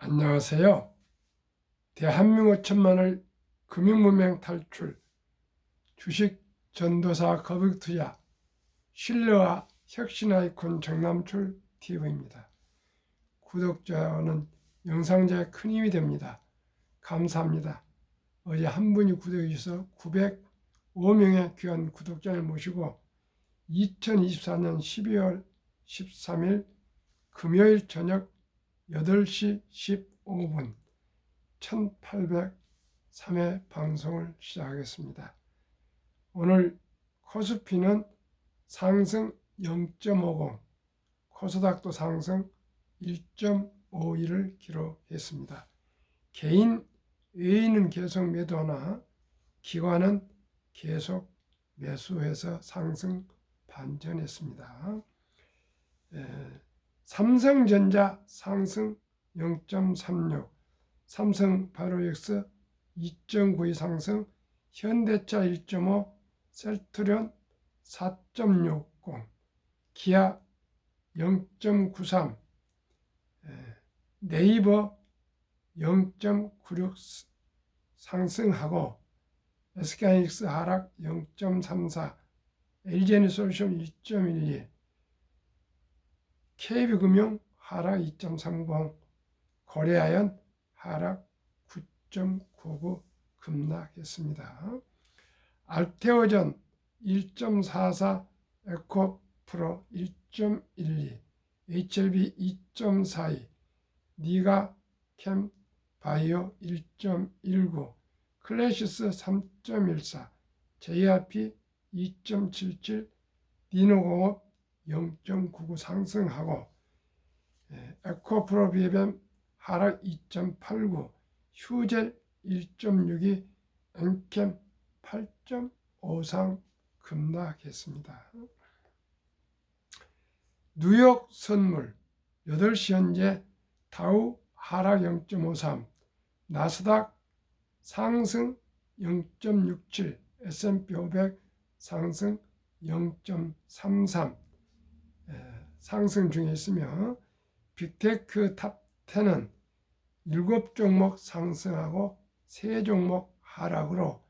안녕하세요. 대한민국 천만을 금융문맹 탈출, 주식 전도사 거북투자, 신뢰와 혁신 아이콘 정남출 TV입니다. 구독자는 영상제에 큰 힘이 됩니다. 감사합니다. 어제 한 분이 구독해 주셔서 905명의 귀한 구독자를 모시고 2024년 12월 13일 금요일 저녁 8시 15분 1803회 방송을 시작하겠습니다. 오늘 코스피는 상승 0.50, 코스닥도 상승 1.51을 기록했습니다. 개인 외인은 계속 매도하나 기관은 계속 매수해서 상승 반전했습니다. 삼성전자 상승 0.36, 삼성 바이오엑스 2.92 상승, 현대차 1.5, 셀트리온 4.60, 기아 0.93, 네이버 0.96 상승하고 SK하이닉스 하락 0.34, LG에너지솔루션 1.12, KB금융 하락 2.30, 고려아연 하락 9.99 급락했습니다. 알테오전 1.44, 에코프로 1.12, HLB 2.42, 니가캠 바이오 1.19, 클래시스 3.14, JRP 2.77, 니노공업 0.99 상승하고 에코프로 비엠 하락 2.89, 휴젤 1.62, 엔캠 8.53 급락했습니다. 뉴욕 선물 8시 현재 다우 하락 0.53, 나스닥 상승 0.67, S&P 500 상승 0.33 상승 중에 있으며 빅테크 탑 10은 7종목 상승하고 3종목 하락으로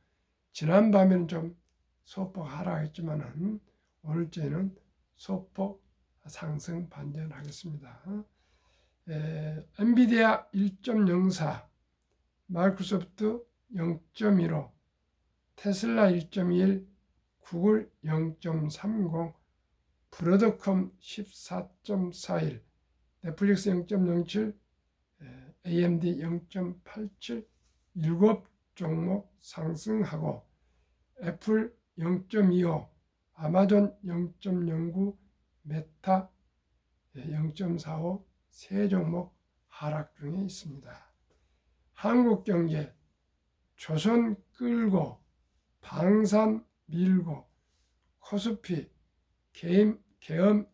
지난밤에는 좀 소폭 하락했지만 오늘째는 소폭 상승 반전하겠습니다. 엔비디아 1.04, 마이크로소프트 0.15, 테슬라 1.21, 구글 0.30, 브로드컴 14.41, 넷플릭스 0.07, AMD 0.87, 7종목 상승하고 애플 0.25, 아마존 0.09, 메타 0.45, 3종목 하락 중에 있습니다. 한국경제 조선 끌고 방산 밀고 코스피 계엄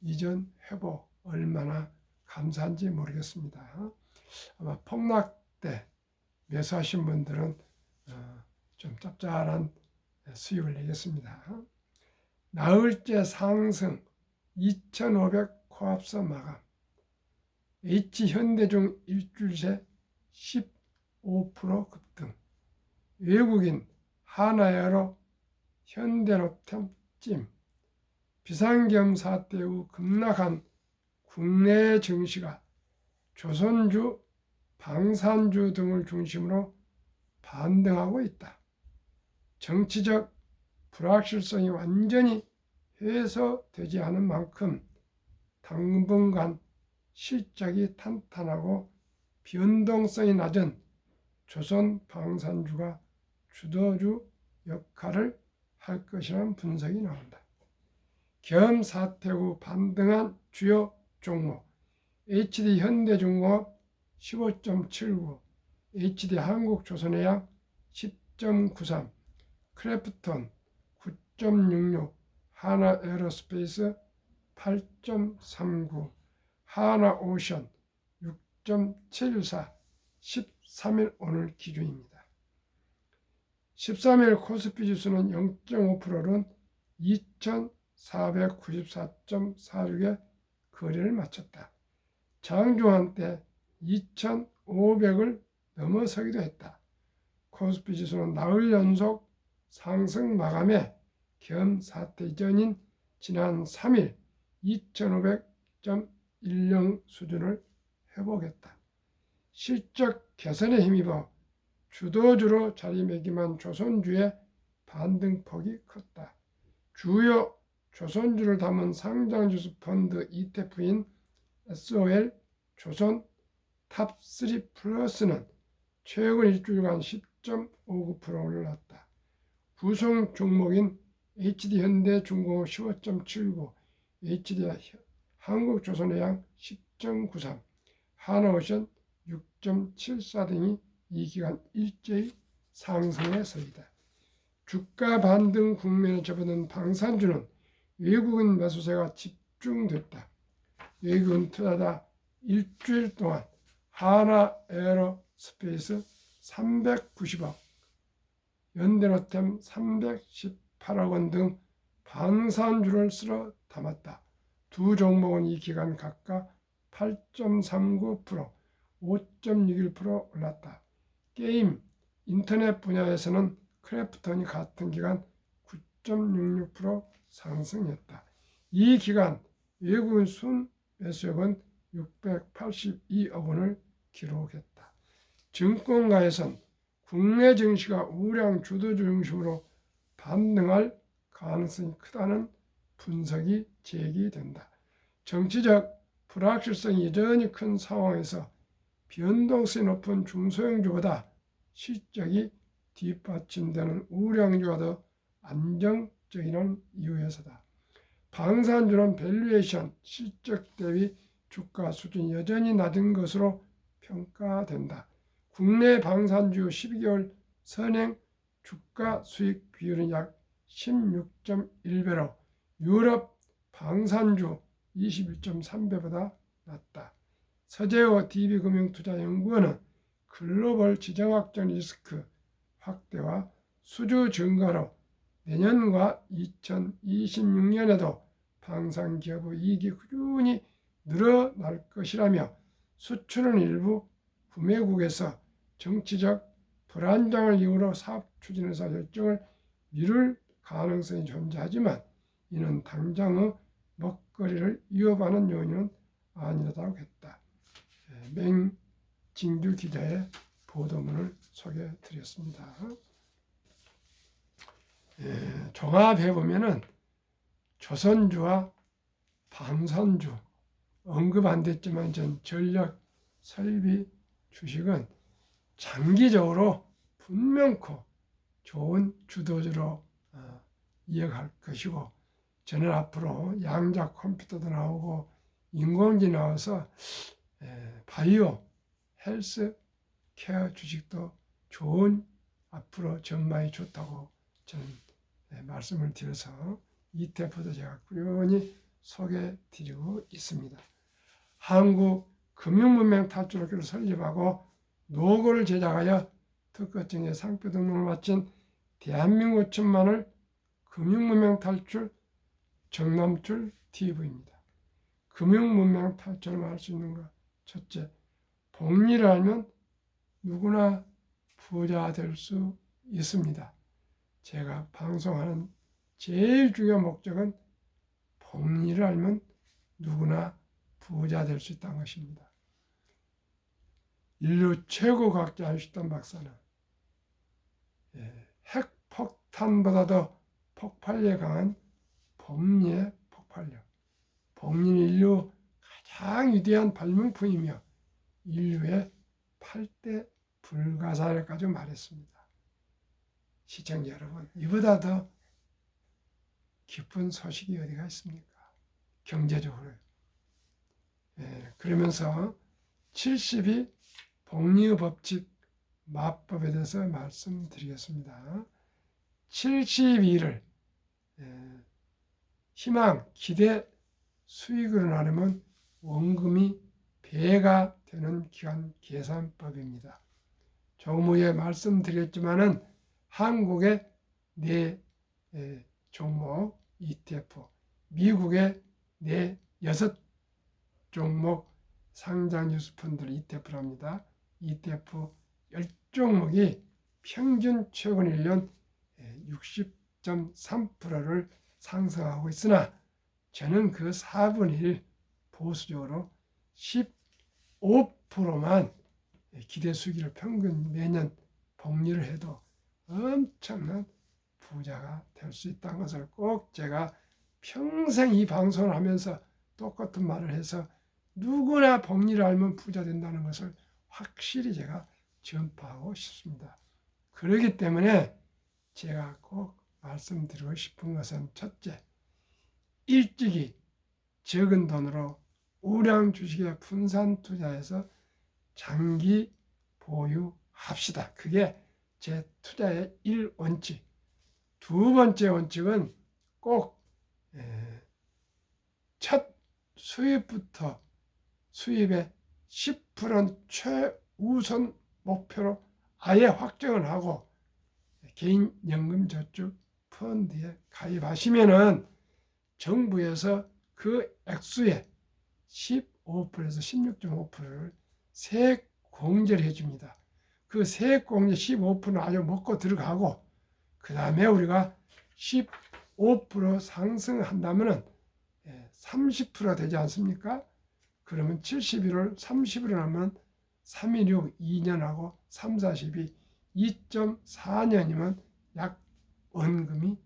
이전 회복 얼마나 감사한지 모르겠습니다. 아마 폭락 때 매수하신 분들은 좀 짭짤한 수익을 내겠습니다. 나흘째 상승 2,500 코앞서 마감, H현대중 일주일 새 15% 급등, 외국인 하나에어로 현대로템 찜, 비상계엄 사태 후 급락한 국내 증시가 조선주, 방산주 등을 중심으로 반등하고 있다. 정치적 불확실성이 완전히 해소되지 않은 만큼 당분간 실적이 탄탄하고 변동성이 낮은 조선 방산주가 주도주 역할을 할 것이라는 분석이 나온다. 계엄 사태 후 반등한 주요 종목 HD 현대중공업 15.79, HD 한국조선해양 10.93, 크래프톤 9.66, 하나에어로스페이스 8.39, 하나오션 6.74, 13일 오늘 기준입니다. 13일 코스피 지수는 0.5%는 2,494.46에 거래를 마쳤다. 장중한 때 2,500을 넘어서기도 했다. 코스피 지수는 나흘 연속 상승 마감에 겸 사태 전인 지난 3일 2,500.10 수준을 회복했다. 실적 개선에 힘입어 주도주로 자리매김한 조선주의 반등폭이 컸다. 주요 조선주를 담은 상장지수 펀드 ETF인 SOL 조선 탑3 플러스는 최근 일주일간 10.59% 올랐다. 구성 종목인 HD현대중공업 15.79, HD 한국조선해양 10.93, 하나오션 6.74 등이 이 기간 일제히 상승에 서이다. 주가 반등 국면에 접어든 방산주는 외국인 매수세가 집중됐다. 외국인 투자자 일주일 동안 하나에어로스페이스 390억, 현대로템 318억 원 등 방산주를 쓸어 담았다. 두 종목은 이 기간 각각 8.39%, 5.61% 올랐다. 게임, 인터넷 분야에서는 크래프톤이 같은 기간 9.66% 상승했다. 이 기간 외국인 순 매수액은 682억 원을 기록했다. 증권가에선 국내 증시가 우량 주도주 중심으로 반등할 가능성이 크다는 분석이 제기된다. 정치적 불확실성이 여전히 큰 상황에서 변동성이 높은 중소형주보다 실적이 뒷받침되는 우량주가 더 안정적인 이유에서다. 방산주는 밸류에이션, 실적 대비 주가 수준이 여전히 낮은 것으로 평가된다. 국내 방산주 12개월 선행 주가 수익 비율은 약 16.1배로 유럽 방산주 21.3배보다 낮다. 서재호 DB금융투자연구원은 글로벌 지정학적 리스크 확대와 수주 증가로 내년과 2026년에도 방산기업의 이익이 꾸준히 늘어날 것이라며 수출은 일부 구매국에서 정치적 불안정을 이유로 사업 추진에서 결정을 미룰 가능성이 존재하지만 이는 당장의 먹거리를 위협하는 요인은 아니라고 했다. 맹진규 기자의 보도문을 소개해드렸습니다. 종합해보면은 조선주와 방산주 언급 안 됐지만 전 전력 설비 주식은 장기적으로 분명코 좋은 주도주로 이어갈 것이고, 저는 앞으로 양자 컴퓨터도 나오고 인공지능이 나와서 바이오 헬스 케어 주식도 좋은 앞으로 전망이 좋다고 저는 말씀을 드려서 ETF도 제가 꾸준히 소개드리고 있습니다. 한국 금융문명 탈출학교를 설립하고 노고를 제작하여 특허증에 상표 등록을 마친 대한민국 천만을 금융문명 탈출 정남출 TV입니다. 금융문명 탈출을 할 수 있는 것, 첫째, 복리를 알면 누구나 부자 될 수 있습니다. 제가 방송하는 제일 중요한 목적은 복리를 알면 누구나 부자 될 수 있다는 것입니다. 인류 최고 과학자 아인슈타인 박사는 핵폭탄보다도 폭발력에 강한 복리의 폭발력, 복리는 인류 가장 위대한 발명품이며 인류의 8대 불가사리까지 말했습니다. 시청자 여러분, 이보다 더 기쁜 소식이 어디가 있습니까? 경제적으로. 그러면서 70이 복리의 법칙 마법에 대해서 말씀드리겠습니다. 72를 희망, 기대, 수익으로 나누면 원금이 배가 되는 기간 계산법입니다. 조금 후에 말씀드렸지만은 한국의 4 종목 ETF, 미국의 6 종목 상장주수 펀드를 ETF랍니다. ETF 10종목이 평균 최근 1년 60.3%를 상승하고 있으나 저는 그 4분의 1 보수적으로 15%만 기대 수익률을 평균 매년 복리를 해도 엄청난 부자가 될 수 있다는 것을 꼭 제가 평생 이 방송을 하면서 똑같은 말을 해서 누구나 복리를 알면 부자 된다는 것을 확실히 제가 전파하고 싶습니다. 그렇기 때문에 제가 꼭 말씀드리고 싶은 것은 첫째, 일찍이 적은 돈으로 우량 주식에 분산 투자해서 장기 보유합시다. 그게 제 투자의 1원칙. 두 번째 원칙은 꼭 첫 수입부터 수입의 10%는 최우선 목표로 아예 확정을 하고 개인연금저축 펀드에 가입하시면은 정부에서 그 액수의 15%에서 16.5%를 세액 공제를 해줍니다. 그 세액 공제 15%는 아주 먹고 들어가고 그 다음에 우리가 15% 상승한다면은 30% 되지 않습니까? 그러면 71월 30일 하면 316 2년하고 3, 42 2.4년이면 약 원금이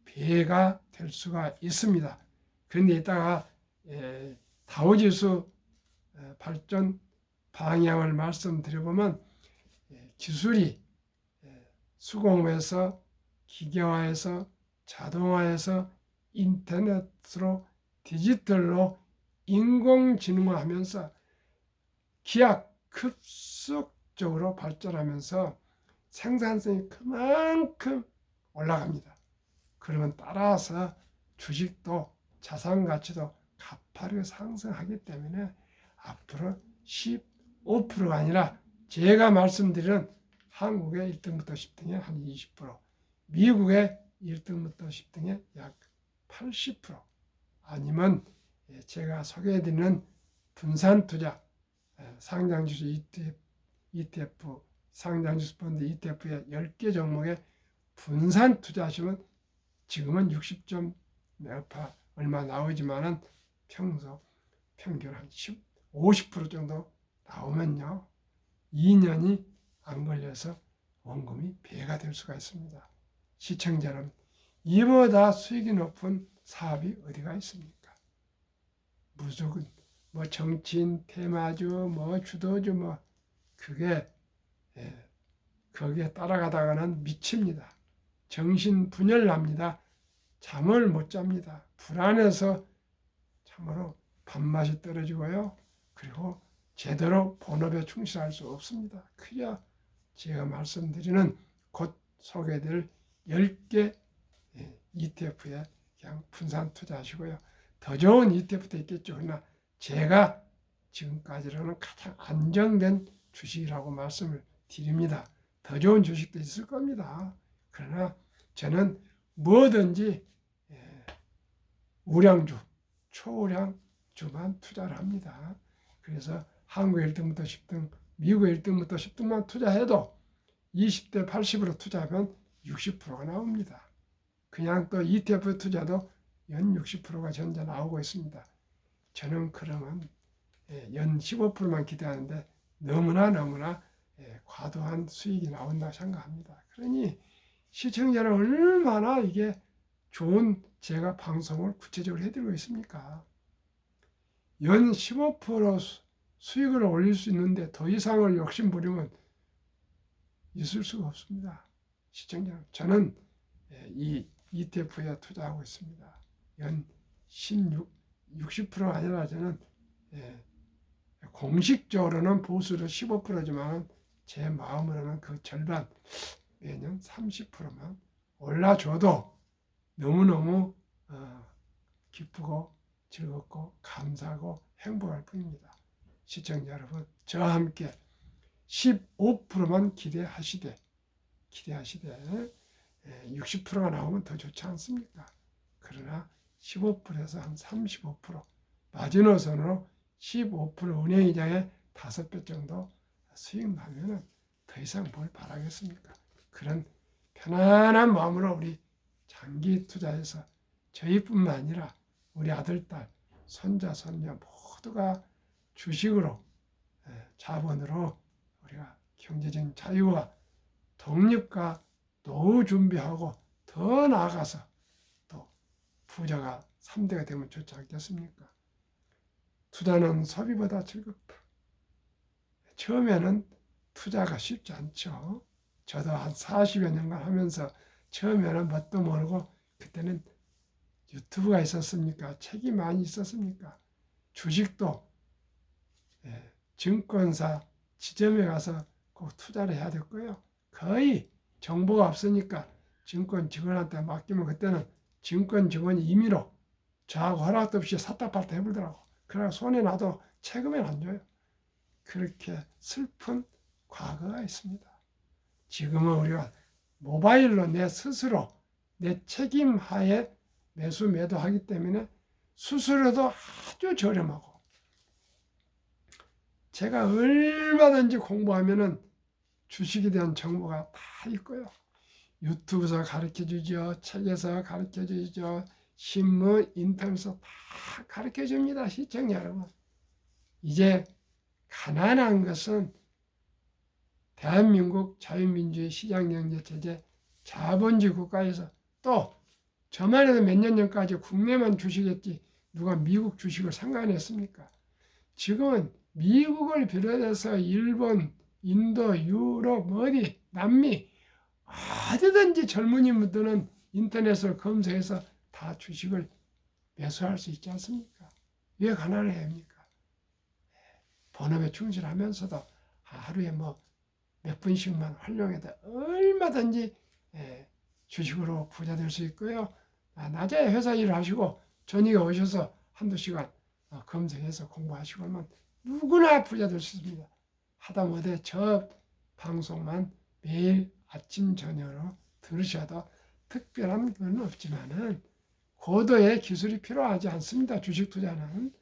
배가 될 수가 있습니다. 그런데 이따가 다우지수 발전 방향을 말씀드려보면 기술이 수공업에서 기계화에서 자동화에서 인터넷으로 디지털로 인공지능화하면서 기하 급속적으로 발전하면서 생산성이 그만큼 올라갑니다. 그러면 따라서 주식도 자산 가치도 가파르게 상승하기 때문에 앞으로 15%가 아니라 제가 말씀드린 한국의 1등부터 10등에 한 20%, 미국의 1등부터 10등에 약 80%, 아니면 제가 소개해드리는 분산투자, 상장주수 ETF, 상장주수 펀드 ETF의 10개 종목에 분산 투자하시면 지금은 60점 몇파 얼마 나오지만은 평균 한 50% 정도 나오면요 2년이 안 걸려서 원금이 배가 될 수가 있습니다. 시청자 여러분, 이보다 수익이 높은 사업이 어디가 있습니까? 무조건 뭐 정치인, 테마주, 뭐 주도주 뭐 그게 거기에 따라가다가는 미칩니다. 정신 분열 납니다. 잠을 못 잡니다. 불안해서 참으로 밥맛이 떨어지고요. 그리고 제대로 본업에 충실할 수 없습니다. 그야 제가 말씀드리는 곧 소개될 10개 ETF에 그냥 분산 투자하시고요. 더 좋은 ETF도 있겠죠. 그러나 제가 지금까지로는 가장 안정된 주식이라고 말씀을 드립니다. 더 좋은 주식도 있을 겁니다. 그러나 저는 뭐든지 우량주, 초우량주만 투자를 합니다. 그래서 한국 1등부터 10등, 미국 1등부터 10등만 투자해도 20대 80으로 투자하면 60%가 나옵니다. 그냥 또 ETF 투자도 연 60%가 현재 나오고 있습니다. 저는 그러면 연 15%만 기대하는데 너무나 과도한 수익이 나온다고 생각합니다. 그러니 시청자는 얼마나 이게 좋은 제가 방송을 구체적으로 해드리고 있습니까? 연 15% 수익을 올릴 수 있는데 더 이상을 욕심부리면 있을 수가 없습니다. 시청자, 저는 이 ETF에 투자하고 있습니다. 연 60%가 아니라 저는 공식적으로는 보수로 15%지만 제 마음으로는 그 절반, 매년 30%만 올라줘도 너무너무 기쁘고 즐겁고 감사하고 행복할 뿐입니다. 시청자 여러분, 저와 함께 15%만 기대하시되 60%가 나오면 더 좋지 않습니까? 그러나 15%에서 한 35% 마지노선으로 15% 은행이자의 5배 정도 수익 나면은 더 이상 뭘 바라겠습니까? 그런 편안한 마음으로 우리 장기 투자해서 저희뿐만 아니라 우리 아들, 딸, 손자, 손녀 모두가 주식으로 자본으로 우리가 경제적인 자유와 독립과 노후 준비하고 더 나아가서 또 부자가 3대가 되면 좋지 않겠습니까? 투자는 소비보다 즐겁다. 처음에는 투자가 쉽지 않죠. 저도 한 40여 년간 하면서 처음에는 뭣도 모르고 그때는 유튜브가 있었습니까? 책이 많이 있었습니까? 주식도 증권사 지점에 가서 꼭 투자를 해야 됐고요. 거의 정보가 없으니까 증권 직원한테 맡기면 그때는 증권 직원이 임의로 저하고 허락도 없이 샀다 팔다 해보더라고. 그래서 손에 놔도 채금은 안 줘요. 그렇게 슬픈 과거가 있습니다. 지금은 우리가 모바일로 내 스스로 내 책임 하에 매수 매도하기 때문에 수수료도 아주 저렴하고 제가 얼마든지 공부하면은 주식에 대한 정보가 다 있고요. 유튜브에서 가르쳐 주죠. 책에서 가르쳐 주죠. 신문, 인터넷에서 다 가르쳐 줍니다. 시청자 여러분. 이제 가난한 것은 대한민국 자유민주주의 시장경제체제 자본주의 국가에서 또 저만 해도 몇 년 전까지 국내만 주식했지 누가 미국 주식을 상관했습니까? 지금은 미국을 비롯해서 일본, 인도, 유럽, 어디, 남미 어디든지 젊은이들은 인터넷을 검색해서 다 주식을 매수할 수 있지 않습니까? 왜 가난해야 합니까? 본업에 충실하면서도 하루에 몇 분씩만 활용해도 얼마든지 주식으로 부자 될 수 있고요. 낮에 회사 일을 하시고 저녁에 오셔서 한두 시간 검색해서 공부하시고 하면 누구나 부자 될 수 있습니다. 하다못해 저 방송만 매일 아침 저녁으로 들으셔도 특별한 건 없지만은 고도의 기술이 필요하지 않습니다. 주식 투자는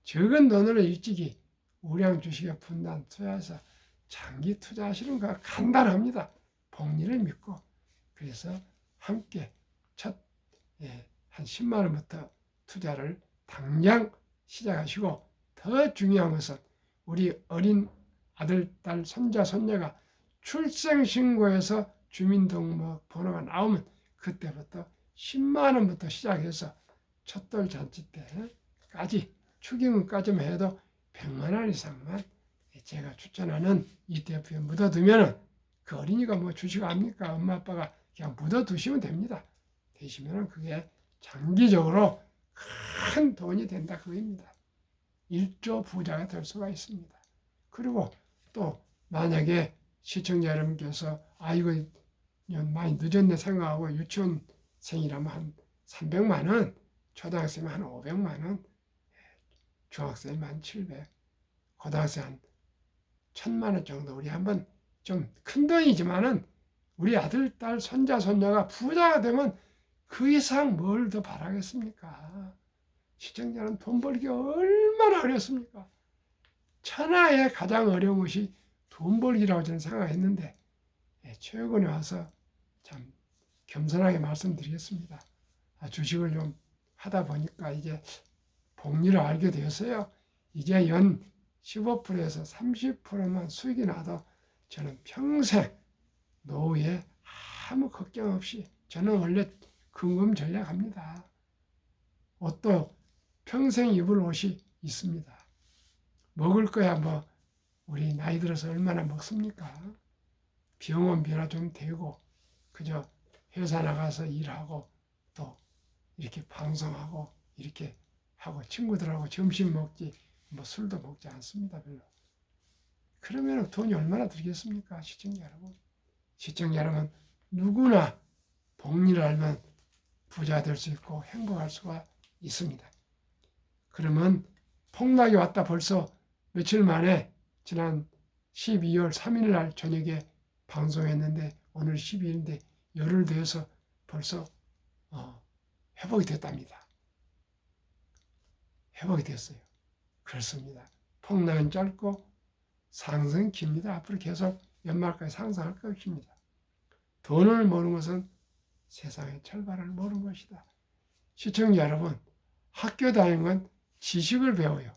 적은 돈으로 일찍이 우량 주식에 분단 투자해서 장기 투자하시는 거 간단합니다. 복리를 믿고 그래서 함께 한 10만 원부터 투자를 당장 시작하시고 더 중요한 것은 우리 어린 아들, 딸, 손자, 손녀가 출생신고에서 주민등록번호가 나오면 그때부터 10만 원부터 시작해서 첫돌 잔치 때까지 축의금까지만 해도 100만 원 이상만 제가 추천하는 ETF에 묻어두면 그 어린이가 주식 압니까? 엄마 아빠가 그냥 묻어두시면 됩니다. 되시면 그게 장기적으로 큰 돈이 된다 그겁니다. 1조 부자가 될 수가 있습니다. 그리고 또 만약에 시청자 여러분께서 이거 많이 늦었네 생각하고 유치원생이라면 한 300만 원, 초등학생이면 한 500만 원, 중학생이면 한 700, 고등학생 한 1000만 원 정도 우리 한번 좀 큰 돈이지만은 우리 아들, 딸, 손자, 손녀가 부자가 되면 그 이상 뭘 더 바라겠습니까? 시청자는 돈 벌기 얼마나 어렵습니까? 천하의 가장 어려운 것이 돈 벌기라고 저는 생각했는데 최근에 와서 참 겸손하게 말씀드리겠습니다. 주식을 좀 하다 보니까 이제 복리를 알게 되었어요. 이제 연 15%에서 30%만 수익이 나도 저는 평생 노후에 아무 걱정 없이 저는 원래 금금 전략합니다. 옷도 평생 입을 옷이 있습니다. 먹을 거야 우리 나이 들어서 얼마나 먹습니까? 병원비나 좀 대고 그저 회사 나가서 일하고 또 이렇게 방송하고 이렇게 하고 친구들하고 점심 먹지 술도 먹지 않습니다. 별로. 그러면 돈이 얼마나 들겠습니까? 시청자 여러분. 시청자 여러분 누구나 복리를 알면 부자 될 수 있고 행복할 수가 있습니다. 그러면 폭락이 왔다 벌써 며칠 만에 지난 12월 3일 날 저녁에 방송했는데 오늘 12일인데 열흘 되어서 벌써 회복이 됐답니다. 회복이 됐어요. 그렇습니다. 폭락은 짧고 상승은 깁니다. 앞으로 계속 연말까지 상승할 것입니다. 돈을 모르는 것은 세상의 철발을 모르는 것이다. 시청자 여러분, 학교 다니는 건 지식을 배워요.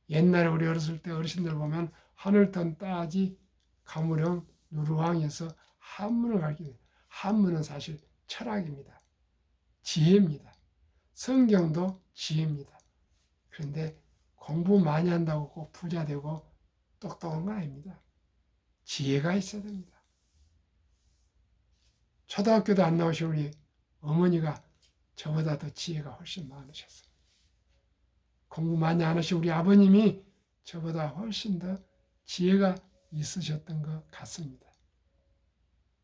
옛날에 우리 어렸을 때 어르신들 보면 하늘턴 따지 가무령 누르왕에서 한문을 가르쳐요. 한문은 사실 철학입니다. 지혜입니다. 성경도 지혜입니다. 그런데 공부 많이 한다고 꼭 부자 되고 똑똑한 건 아닙니다. 지혜가 있어야 됩니다. 초등학교도 안 나오신 우리 어머니가 저보다 더 지혜가 훨씬 많으셨어요. 공부 많이 안 하신 우리 아버님이 저보다 훨씬 더 지혜가 있으셨던 것 같습니다.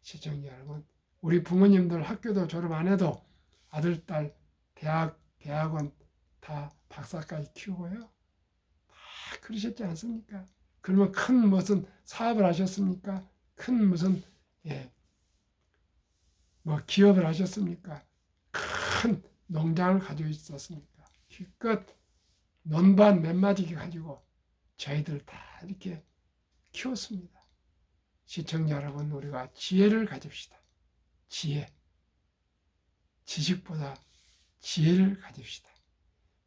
시청자 여러분, 우리 부모님들 학교도 졸업 안 해도 아들, 딸, 대학원 다 박사까지 키우고요. 다 그러셨지 않습니까? 그러면 큰 무슨 사업을 하셨습니까? 큰 무슨 기업을 하셨습니까? 큰 농장을 가지고 있었습니까? 기껏 논밭 몇 마디 가지고 저희들 다 이렇게 키웠습니다. 시청자 여러분, 우리가 지혜를 가집시다. 지혜. 지식보다 지혜를 가집시다.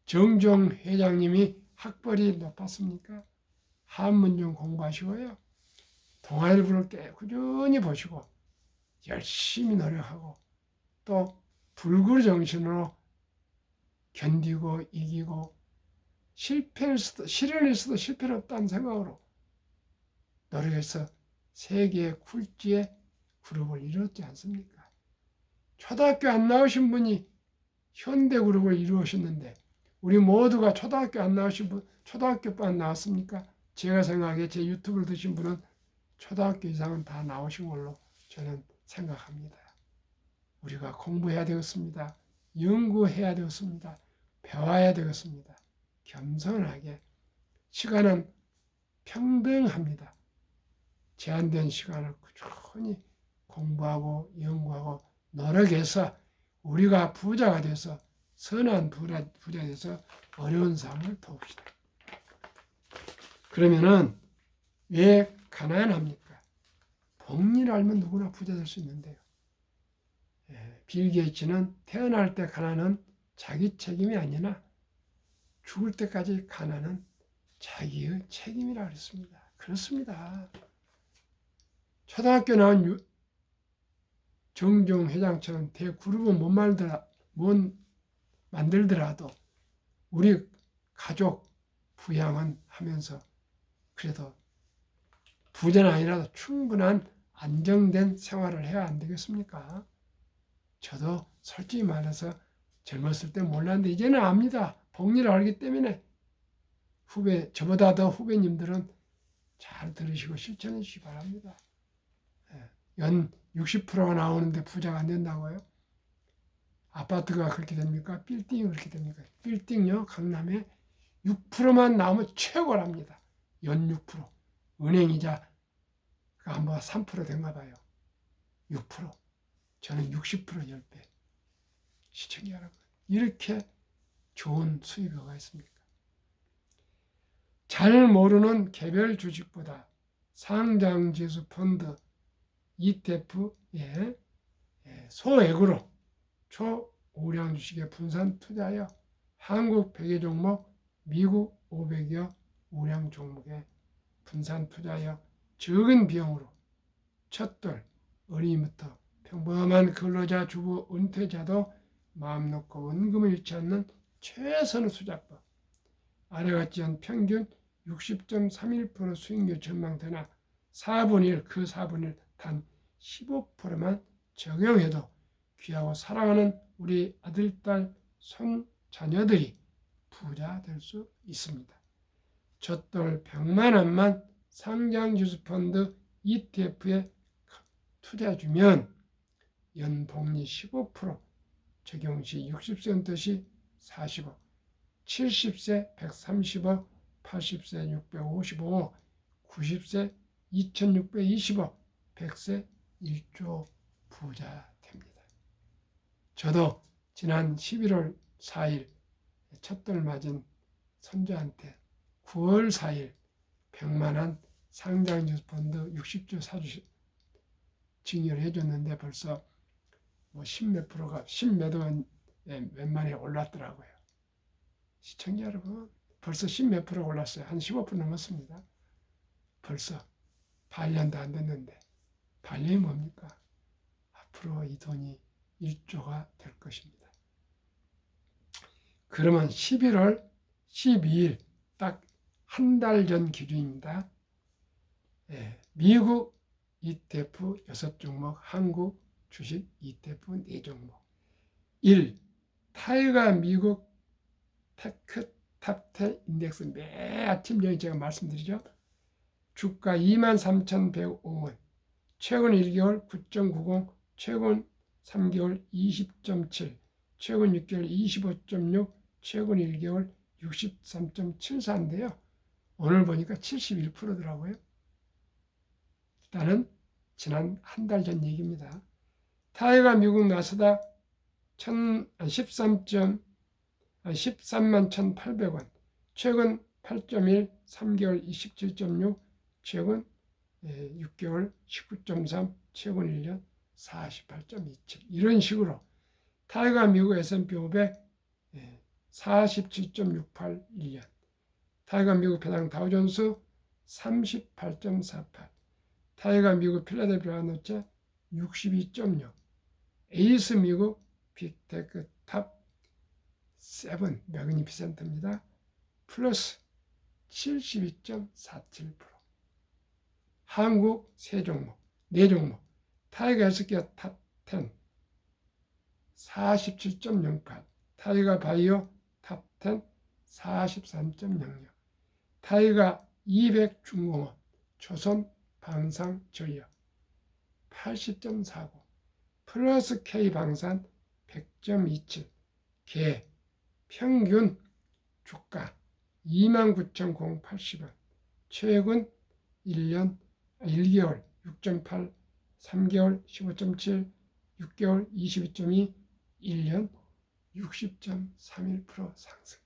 정종 회장님이 학벌이 높았습니까? 한문 좀 공부하시고요. 동아일보를 꾸준히 보시고 열심히 노력하고 또 불굴 정신으로 견디고 이기고 실현일 수도 실패는 없다는 생각으로 노력해서 세계 굴지의 그룹을 이루었지 않습니까? 초등학교 안 나오신 분이 현대 그룹을 이루었는데 우리 모두가 초등학교 안 나오신 분, 초등학교만 나왔습니까? 제가 생각하기에 제 유튜브를 드신 분은 초등학교 이상은 다 나오신 걸로 저는 생각합니다. 우리가 공부해야 되겠습니다. 연구해야 되겠습니다. 배워야 되겠습니다. 겸손하게. 시간은 평등합니다. 제한된 시간을 꾸준히 공부하고 연구하고 노력해서 우리가 부자가 돼서 선한 부자 돼서 어려운 사람을 도웁시다. 그러면은 왜 가난합니까? 복리를 알면 누구나 부자 될 수 있는데요. 빌 게이츠는 태어날 때 가난은 자기 책임이 아니나 죽을 때까지 가난은 자기의 책임이라 그랬습니다. 그렇습니다. 초등학교 나온 정종 회장처럼 대그룹은 못 만들더라도 우리 가족 부양은 하면서 그래도 부자는 아니라도 충분한 안정된 생활을 해야 안 되겠습니까? 저도 솔직히 말해서 젊었을 때 몰랐는데 이제는 압니다. 복리를 알기 때문에 저보다 더 후배님들은 잘 들으시고 실천해 주시기 바랍니다. 연 60%가 나오는데 부자가 안 된다고요? 아파트가 그렇게 됩니까? 빌딩이 그렇게 됩니까? 빌딩요, 강남에 6%만 나오면 최고랍니다. 연 6%. 은행이자가 한번 3% 된가 봐요. 6%. 저는 60% 10배. 시청자 여러분, 이렇게 좋은 수입이가 있습니까? 잘 모르는 개별 주식보다 상장지수 펀드 ETF에 소액으로 초우량 주식에 분산 투자하여 한국 100여 종목, 미국 500여 우량 종목에 분산 투자하여 적은 비용으로 첫돌, 어린이부터 평범한 근로자, 주부, 은퇴자도 마음 놓고 원금을 잃지 않는 최선의 투자법. 아래와 같이 한 평균 60.31% 수익률 전망되나 4분의 1, 그 4분의 1, 단 15%만 적용해도 귀하고 사랑하는 우리 아들, 딸, 손, 자녀들이 부자 될 수 있습니다. 젖돌 100만 원만 상장지수펀드 ETF에 투자해주면 연복리 15%, 적용 시 60세 시 40억, 70세 130억, 80세 655억, 90세 2620억, 100세 1조 부자 됩니다. 저도 지난 11월 4일 첫돌 맞은 손주한테 9월 4일 100만원 상장주 펀드 60주 사주 증여를 해줬는데 벌써 뭐 10몇 프로가 10몇 원 웬만에 올랐더라고요. 시청자 여러분, 벌써 10몇 프로 올랐어요. 한 15% 넘었습니다. 벌써 반년도 안 됐는데 반년이 뭡니까? 앞으로 이 돈이 1조가 될 것입니다. 그러면 11월 12일 딱 한 달 전 기준입니다. 미국 ETF 6종목, 한국 주식 ETF 4종목. 1. 타이가 미국 테크 탑10 인덱스 매 아침 전에 제가 말씀드리죠. 주가 23,105원, 최근 1개월 9.90, 최근 3개월 20.7, 최근 6개월 25.6, 최근 1개월 63.74인데요. 오늘 보니까 71%더라고요. 일단은 지난 한 달 전 얘기입니다. 타이가 미국 나스닥 13만 1,800원, 최근 8.1, 3개월 27.6, 최근 6개월 19.3, 최근 1년 48.27. 이런 식으로 타이가 미국 S&P 500 47.68 1년, 타이가 미국 배당 다우존스 38.48, 타이가 미국 필라델피아 반도체 62.6, 에이스 미국 빅테크 탑 7 매그니피센트입니다. 플러스 72.47%. 한국 3종목, 4종목, 타이거 헬스케어 탑 10 47.08, 타이거 바이오 탑 10 43.06, 타이거 200 중공업, 조선 방산 전력 80.49, 플러스 K 방산 100.27, 개 평균 주가 29,080원, 최근 1개월 6.8, 3개월 15.7, 6개월 22.2, 1년 60.31% 상승.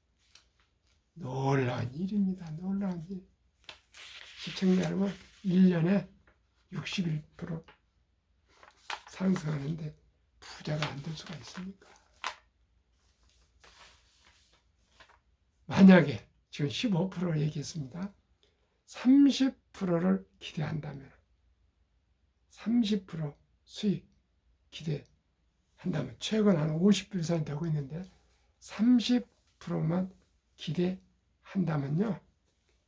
놀라운 일입니다. 놀라운 일. 시청자 여러분, 1년에 61% 상승하는데 부자가 안 될 수가 있습니까? 만약에 지금 15% 얘기했습니다. 30%를 기대한다면 30% 수익 기대한다면 최근 한 50% 이상이 되고 있는데 30%만 기대한다면요.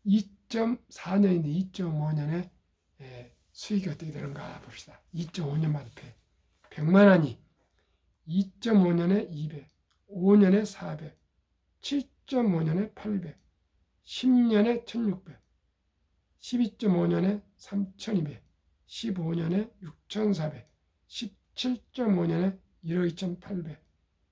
2.4년인데 2.5년에 수익이 어떻게 되는가 봅시다. 2.5년마다 100만 원이 2.5년에 200, 5년에 400, 7.5년에 800, 10년에 1600, 12.5년에 3200, 15년에 6400, 17.5년에 1억 2800,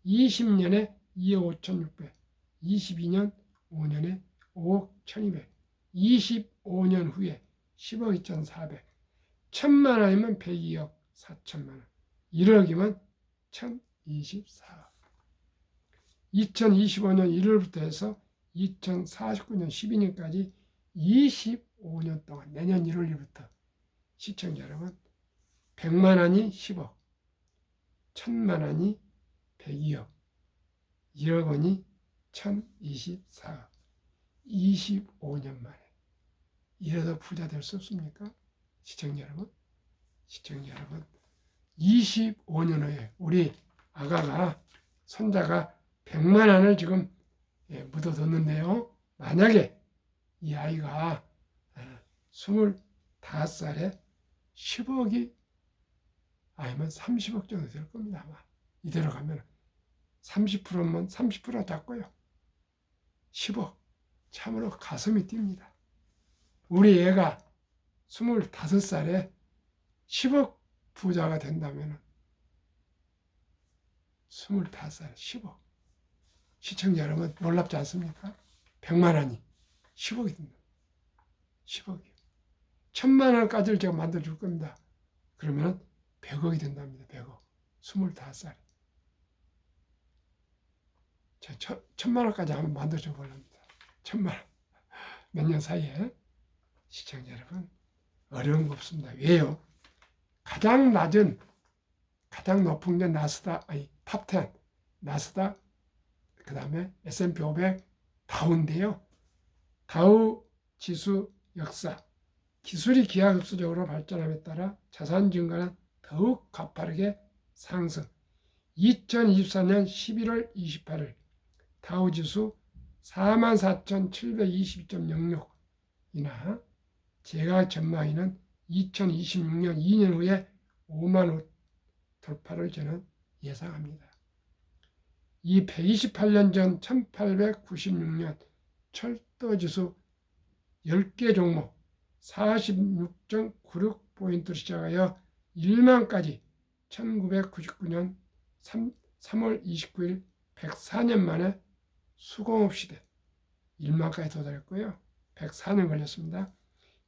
20년에 2억 5600, 22년 5년에 5억 1200, 25년 후에 10억 2400, 1000만 원이면 102억 4천만 원, 1억이면 1024억. 2025년 1월부터 해서 2049년 12년까지 25년 동안 내년 1월 1일부터 시청자 여러분 100만 원이 10억, 1000만 원이 102억, 1억 원이 1024억. 25년 만에 이래도 부자 될 수 없습니까? 시청자 여러분, 시청자 여러분, 25년 후에 우리 아가가, 손자가 100만 원을 지금 묻어뒀는데요. 만약에 이 아이가 25살에 10억이 아니면 30억 정도 될 겁니다. 아마 이대로 가면 30%면 30% 잡고요. 10억. 참으로 가슴이 뜁니다. 우리 애가 25살에 10억 부자가 된다면 25살 10억. 시청자 여러분 놀랍지 않습니까? 100만 원이 10억이 됩니다. 10억이요. 1000만 원까지를 제가 만들어줄 겁니다. 그러면 100억이 된답니다. 100억. 25살. 제가 1000만 원까지 한번 만들어줘 보랍니다. 1000만 원. 몇 년 사이에. 시청자 여러분, 어려운 거 없습니다. 왜요? 가장 높은 게 탑10, 나스닥, 그 다음에 S&P 500, 다우인데요. 다우 지수 역사, 기술이 기하급수적으로 발전함에 따라 자산 증가는 더욱 가파르게 상승. 2024년 11월 28일 다우지수 44,722.06이나 제가 전망하는 2026년 2년 후에 5만 원 돌파를 저는 예상합니다. 이 128년 전 1896년 철도지수 10개 종목 46.96포인트로 시작하여 1만까지 1999년 3월 29일 104년 만에 수공업시대 1만까지 도달했고요. 104년 걸렸습니다.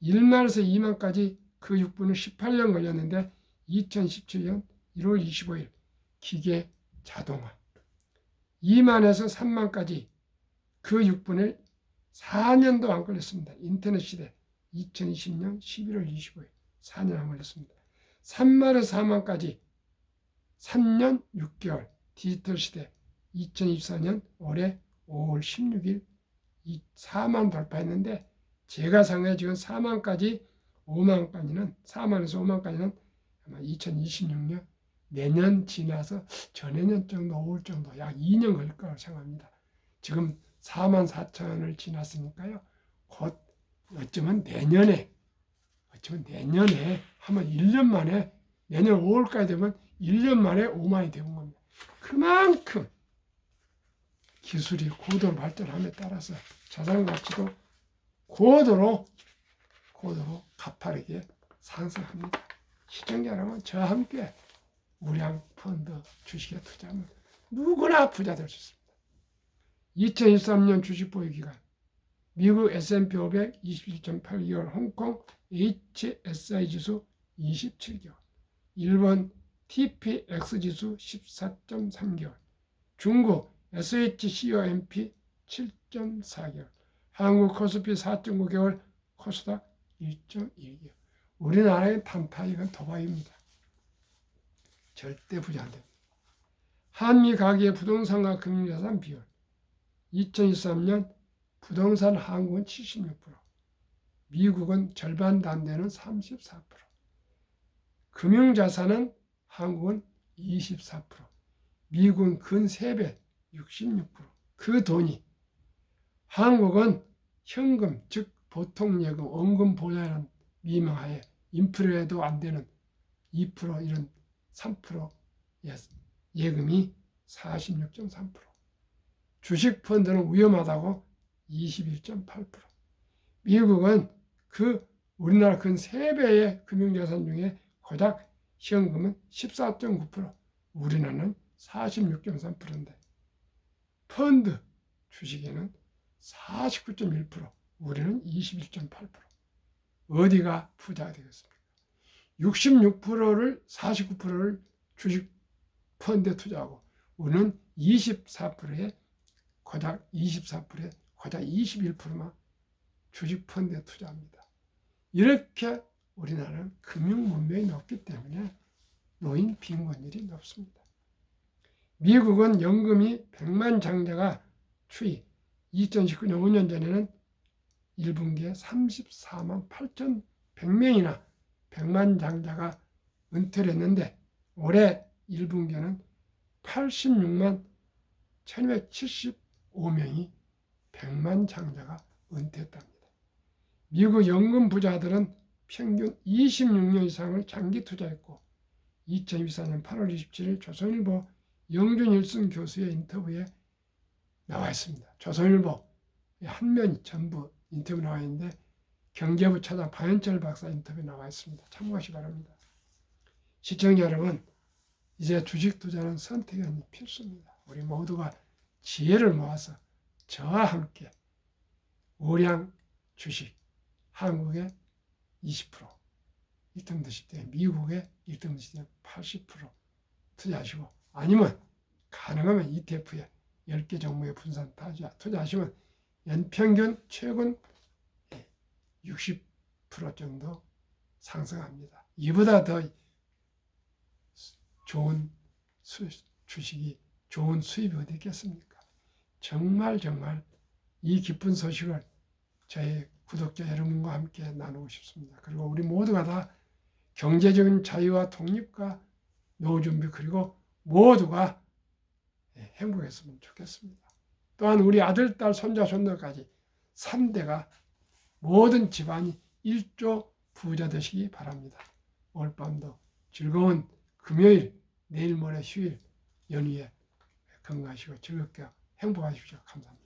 1만에서 2만까지 그 6분은 18년 걸렸는데 2017년 1월 25일 기계 자동화 2만에서 3만까지 그 6분을 4년도 안 걸렸습니다. 인터넷 시대 2020년 11월 25일 4년 안 걸렸습니다. 3만에서 4만까지 3년 6개월 디지털 시대 2024년 올해 5월 16일 4만 돌파했는데 제가 상해 지금 4만까지 5만까지는 4만에서 5만까지는 아마 2026년 내년 지나서 전해년 정도 올 정도 약 2년 걸릴 거라고 생각합니다. 지금 4만 4천을 지났으니까요. 곧 어쩌면 내년에 하면 1년 만에 내년 5월까지 되면 1년 만에 5만이 되는 겁니다. 그만큼 기술이 고도로 발전함에 따라서 자산 가치도 고도로 가파르게 상승합니다. 시청자 여러분, 저와 함께 우량 펀드 주식에 투자하면 누구나 부자 될 수 있습니다. 2023년 주식 보유 기간 미국 S&P 500 21.8개월, 홍콩 HSI 지수 27개월, 일본 TPX 지수 14.3개월, 중국 SHCOMP 7.4개월, 한국 코스피 4.9개월, 코스닥 1.1개월. 우리나라의 단타익은 도박입니다. 절대 부자 안 됩니다. 한미 가계의 부동산과 금융자산 비율 2023년 부동산 한국은 76%, 미국은 절반도 안 되는 34%, 금융자산은 한국은 24%, 미국은 근 3배 66%. 그 돈이 한국은 현금, 즉 보통예금, 원금 보장이라는 미명하에 인플레도 안 되는 2% 이런 3% 예금이 46.3%, 주식 펀드는 위험하다고 21.8%. 미국은 그 우리나라 근 3배의 금융자산 중에 고작 현금은 14.9%, 우리나라는 46.3%인데 펀드 주식에는 49.1%, 우리는 21.8%. 어디가 부자가 되겠습니까? 66%를 49%를 주식 펀드에 투자하고 우리는 24%에 고작 21%만 주식 펀드에 투자합니다. 이렇게 우리나라는 금융 문명이 높기 때문에 노인 빈곤율이 높습니다. 미국은 연금이 100만 장자가 추이 2019년 5년 전에는 1분기에 34만 8,100명이나 100만 장자가 은퇴를 했는데 올해 1분기에는 86만 1,275명이 100만 장자가 은퇴했답니다. 미국 연금 부자들은 평균 26년 이상을 장기 투자했고 2024년 8월 27일 조선일보 영준일승 교수의 인터뷰에 나와 있습니다. 조선일보 한 면이 전부 인터뷰 나와 있는데 경제부 차장 박연철 박사 인터뷰 나와 있습니다. 참고하시기 바랍니다. 시청자 여러분, 이제 주식 투자는 선택이 필수입니다. 우리 모두가 지혜를 모아서 저와 함께 우량 주식, 한국의 20%, 1등 드실 때 미국의 1등 드실 때 80% 투자하시고 아니면 가능하면 ETF에 10개 종목의 분산 투자하시면 연평균 최근 60% 정도 상승합니다. 이보다 더 좋은 주식이, 좋은 수입이 어디 있겠습니까? 정말 이 기쁜 소식을 저희 구독자 여러분과 함께 나누고 싶습니다. 그리고 우리 모두가 다 경제적인 자유와 독립과 노후 준비, 그리고 모두가 행복했으면 좋겠습니다. 또한 우리 아들, 딸, 손자, 손녀까지 3대가 모든 집안이 1조 부자 되시기 바랍니다. 오늘 밤도 즐거운 금요일, 내일 모레 휴일 연휴에 건강하시고 즐겁게 행복하십시오. 감사합니다.